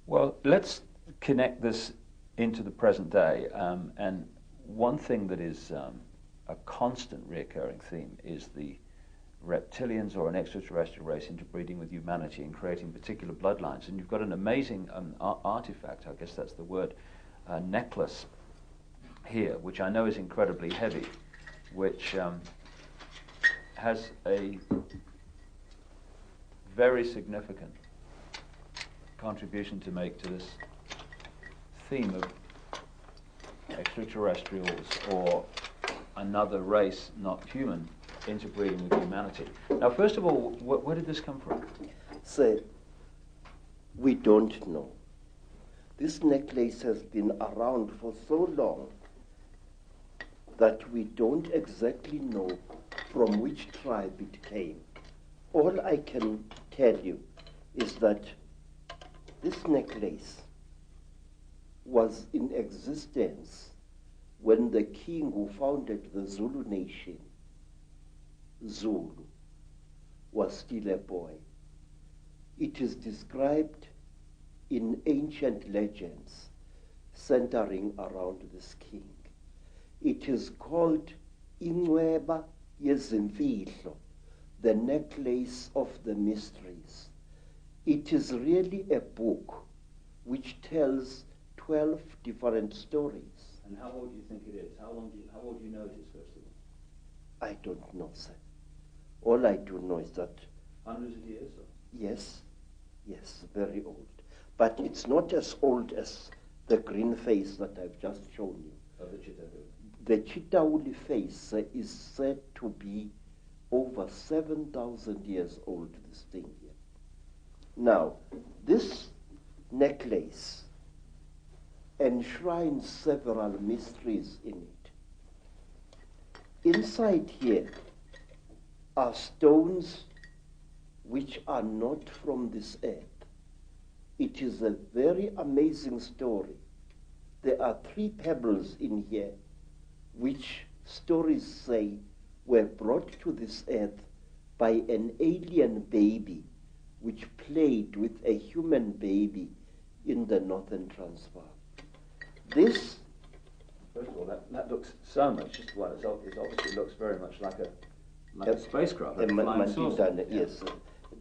Well, let's connect this into the present day. And one thing that is a constant reoccurring theme is the reptilians or an extraterrestrial race interbreeding with humanity and creating particular bloodlines. And you've got an amazing artifact, I guess that's the word, necklace here, which I know is incredibly heavy, which has a very significant contribution to make to this theme of extraterrestrials or another race, not human, interbreeding with humanity. Now, first of all, where did this come from? Sir, we don't know. This necklace has been around for so long that we don't exactly know from which tribe it came. All I can tell you is that this necklace was in existence when the king who founded the Zulu nation, Zulu, was still a boy. It is described in ancient legends centering around this king. It is called Inweba Yezimfihlo, the necklace of the mysteries. It is really a book which tells 12 different stories. And how old do you think it is? How old do you know it is, first of all? I don't know, sir. All I do know is that... Hundreds of years? Or? Yes, very old. But it's not as old as the green face that I've just shown you. Of the Chitauri. The Chitauri face is said to be over 7,000 years old, this thing here. Now, this necklace enshrines several mysteries in it. Inside here are stones which are not from this earth. It is a very amazing story. There are 3 pebbles in here which stories say were brought to this earth by an alien baby which played with a human baby in the northern Transvaal. This... First of all, that looks so much, just well, it obviously looks very much like a spacecraft, like a flying saucer. Yes.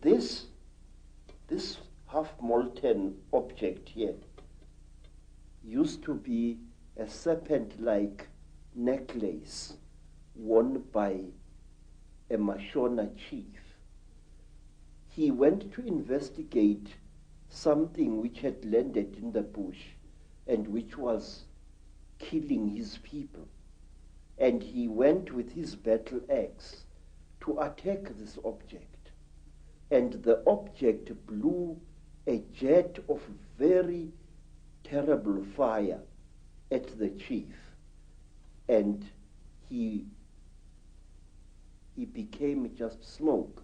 This half-molten object here used to be a serpent-like necklace worn by a Mashona chief. He went to investigate something which had landed in the bush and which was killing his people. And he went with his battle axe to attack this object. And the object blew a jet of very terrible fire at the chief. And he became just smoke.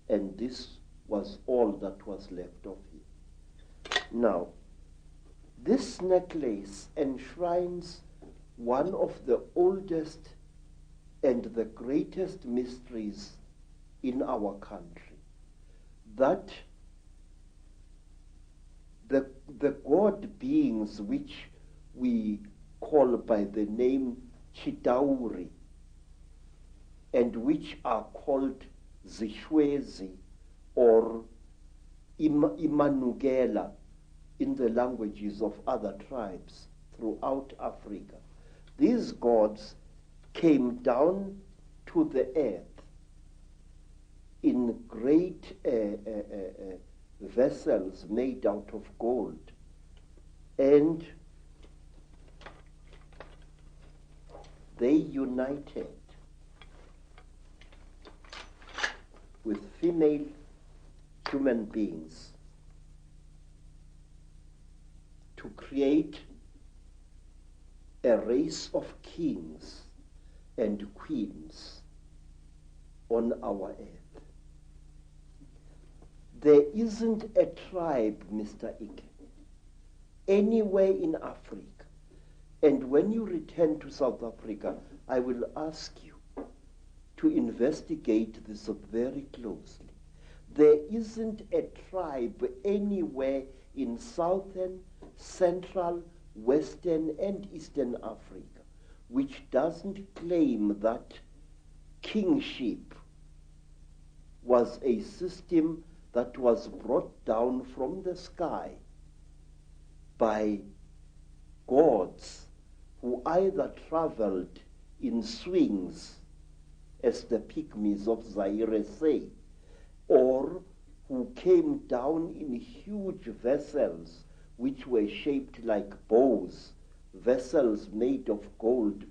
And this was all that was left of him. Now, this necklace enshrines one of the oldest and the greatest mysteries in our country, that the god beings which we call by the name Chitauri and which are called Zishwezi or Imanugela in the languages of other tribes throughout Africa. These gods came down to the earth in great vessels made out of gold, and they united with female human beings to create a race of kings and queens on our earth. There isn't a tribe, Mr. Icke, anywhere in Africa. And when you return to South Africa, I will ask you to investigate this very closely. There isn't a tribe anywhere in southern, central, western, and eastern Africa, which doesn't claim that kingship was a system that was brought down from the sky by gods who either traveled in swings, as the pygmies of Zaire say, or who came down in huge vessels which were shaped like bows, vessels made of gold,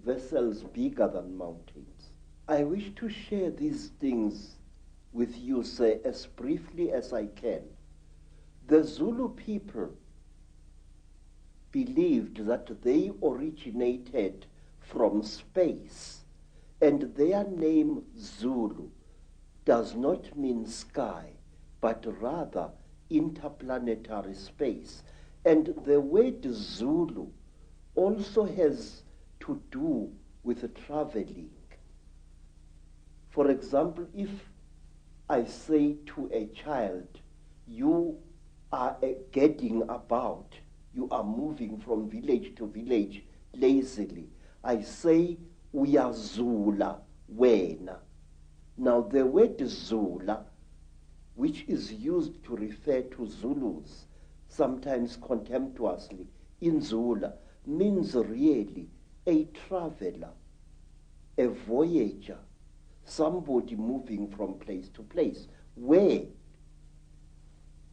vessels bigger than mountains. I wish to share these things with you, sir, as briefly as I can. The Zulu people believed that they originated from space, and their name Zulu does not mean sky, but rather interplanetary space. And the word Zulu also has to do with traveling. For example, if I say to a child, you are getting about, you are moving from village to village lazily, I say, uyazula wena. Now the word Zula, which is used to refer to Zulus, sometimes contemptuously, in Zula, means really a traveler, a voyager, somebody moving from place to place. Where?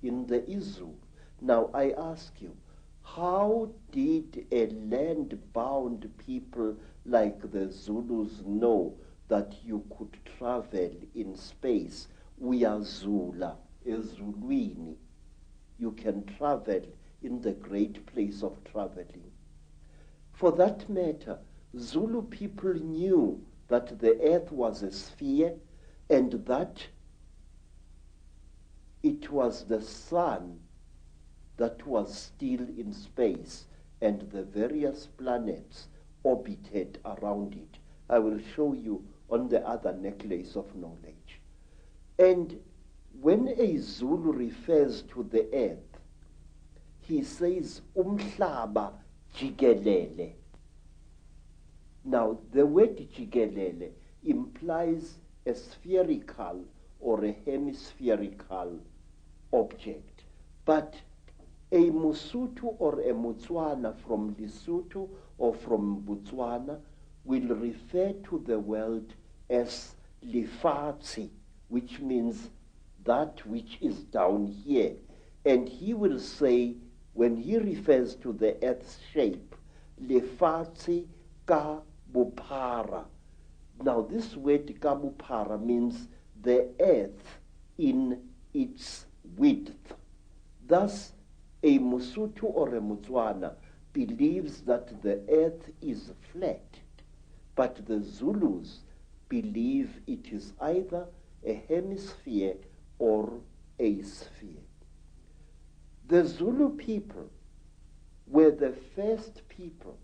In the Izu. Now I ask you, how did a land-bound people like the Zulus know that you could travel in space? Uyazula, ezulwini. You can travel in the great place of traveling. For that matter, Zulu people knew that the earth was a sphere and that it was the sun that was still in space and the various planets orbited around it. I will show you on the other necklace of knowledge. And when a Zulu refers to the earth, he says umhlaba jikelele. Now, the word jikelele implies a spherical or a hemispherical object. But a Mosotho or a Motswana from Lesotho or from Botswana will refer to the world as lefatshe, which means that which is down here. And he will say, when he refers to the earth's shape, lefatshe ka bophara. Now this word ka bophara means the earth in its width. Thus, a Mosotho or a Motswana believes that the earth is flat, but the Zulus believe it is either a hemisphere or a sphere. The Zulu people were the first people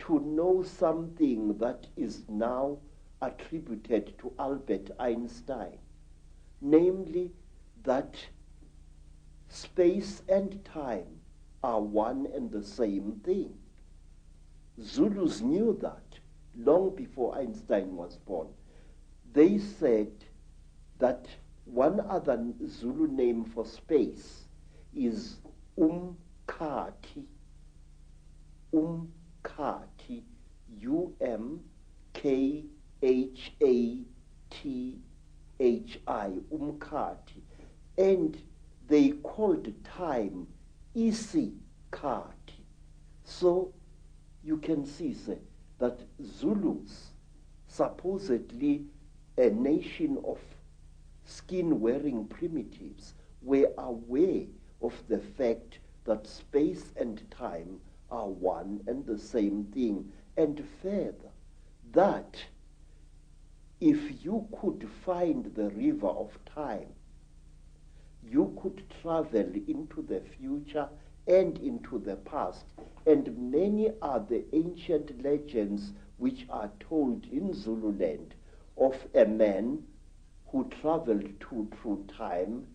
to know something that is now attributed to Albert Einstein, namely that space and time are one and the same thing. Zulus knew that long before Einstein was born. They said that one other Zulu name for space is umkhathi. Umkhathi, U-M-K-H-A-T-H-I, umkhathi. And they called time isikhathi. So you can see, sir, that Zulus, supposedly a nation of skin-wearing primitives, were aware of the fact that space and time are one and the same thing. And further, that if you could find the river of time, you could travel into the future and into the past. And many are the ancient legends which are told in Zululand of a man who traveled through time